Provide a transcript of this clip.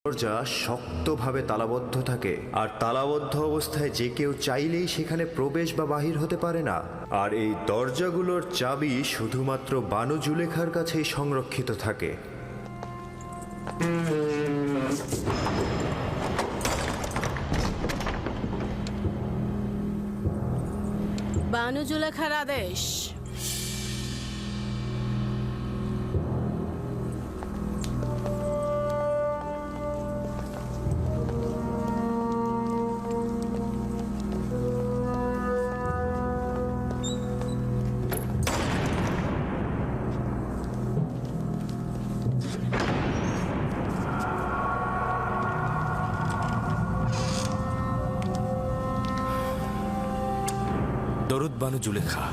দরজা শক্তভাবে তালাবদ্ধ থাকে, আর তালাবদ্ধ অবস্থায় যে কেউ চাইলেই সেখানে প্রবেশ বা বাহির হতে পারে না। আর এই দরজাগুলোর চাবি শুধুমাত্র বানু জুলেখার কাছেই সংরক্ষিত থাকে। বানু জুলেখার আদেশ। দরুদ বানু জুলেখা।